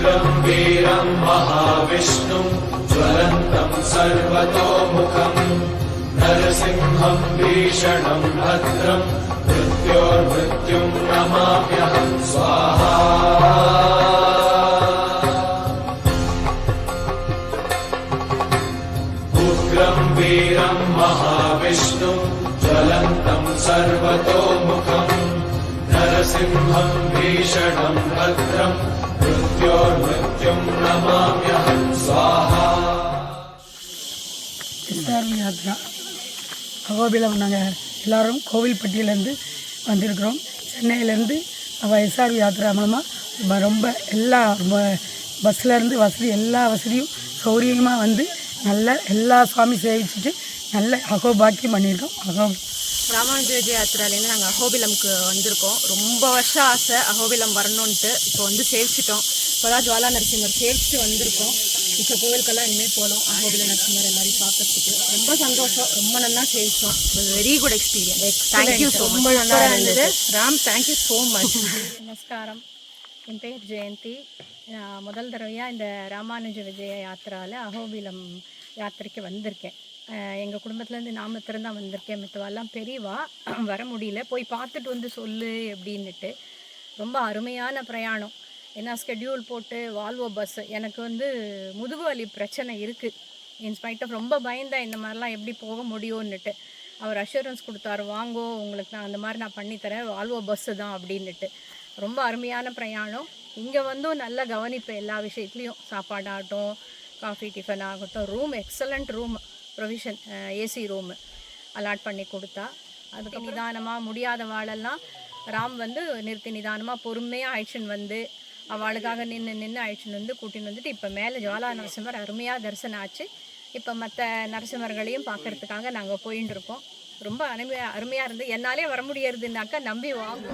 वीरं महाविष्णुं ज्वलन्तं सर्वतोमुखम् नरसिंहं भीषणं भद्रं मृत्योर्मृत्युं नमाम्यहं स्वाहा। उग्रं वीरं महाविष्णुं ज्वलन्तं सर्वतोमुखम् नरसिंहं भीषणं भद्रं मृत्योर्मृत्युं नमाम्यहं स्वाहा। யாத்ரா அகோபிலம் நாங்கள் எல்லோரும் கோவில்பட்டியிலேருந்து வந்திருக்கிறோம். சென்னையிலேருந்து எஸ்ஆர்வி யாத்ரா மூலமாக ரொம்ப எல்லா பஸ்ஸிலேருந்து வசதி எல்லா வசதியும் சௌரியமாக வந்து நல்ல எல்லா சுவாமி சேவிச்சுட்டு நல்ல அகோபாக்கியம் பண்ணியிருக்கோம். ராமானுஜ விஜய யாத்திராலேருந்து நாங்கள் அகோபிலம்க்கு வந்திருக்கோம். ரொம்ப வருஷம் ஆசை அகோபிலம் வரணுன்ட்டு. இப்போ வந்து சேவிச்சிட்டோம். இப்போ தான் ஜுவாலா நரசிம்மர் சேவிச்சுட்டு வந்திருக்கோம். இப்போ கோவிலுக்கெல்லாம் இனிமேல் போகணும். அகோபில நரசிம்மர் எல்லாரையும் பார்க்கறதுக்கு ரொம்ப சந்தோஷம். ரொம்ப நல்லா சேவிச்சோம். Very good experience. Thank you so much. ரொம்ப நல்லா இருந்தது. Ram, thank you so much. நமஸ்காரம். என் பேர் ஜெயந்தி. முதல் தடவையாக இந்த ராமானுஜ விஜய யாத்திராவில் அகோபிலம் யாத்திரைக்கு வந்திருக்கேன். எங்கள் குடும்பத்துலேருந்து நான் மாத்திரம்தான் வந்திருக்கேன். மித்தவெல்லாம் பெரியவா வர முடியல. போய் பார்த்துட்டு வந்து சொல்லு அப்படின்னுட்டு. ரொம்ப அருமையான பிரயாணம். ஏன்னா ஸ்கெட்யூல் போட்டு வால்வோ பஸ்ஸு எனக்கு வந்து முதுகு வலி பிரச்சனை இருக்குது. இன்ஸ்பைட் ஆஃப் ரொம்ப பயந்தேன் இந்த மாதிரிலாம் எப்படி போக முடியும்னுட்டு. அவர் அஷூரன்ஸ் கொடுத்தாரு, வாங்கோ உங்களுக்கு நான் அந்த மாதிரி நான் பண்ணித்தரேன், வால்வோ பஸ்ஸு தான் அப்படின்னுட்டு. ரொம்ப அருமையான பிரயாணம். இங்கே வந்தும் நல்ல கவனிப்பு எல்லா விஷயத்துலேயும். சாப்பாடாகட்டும், காஃபி டிஃபன் ஆகட்டும், room excellent room provision, AC room allot பண்ணி கொடுத்தா. அதுக்கு நிதானமாக முடியாத வாழெல்லாம் ராம் வந்து நிறுத்தி நிதானமாக பொறுமையாக அழைச்சின்னு வந்து அவளுக்காக நின்று அழைச்சின்னு வந்து கூட்டின்னு வந்துட்டு இப்போ மேலே ஜுவாலா நரசிம்மர் அருமையாக தரிசனம் ஆச்சு. இப்போ மற்ற நரசிம்மர்களையும் பார்க்குறதுக்காக நாங்கள் போயின்னு இருக்கோம். ரொம்ப அருமையாக இருந்து என்னாலே வர முடியறதுனாக்கா நம்பி வாங்க.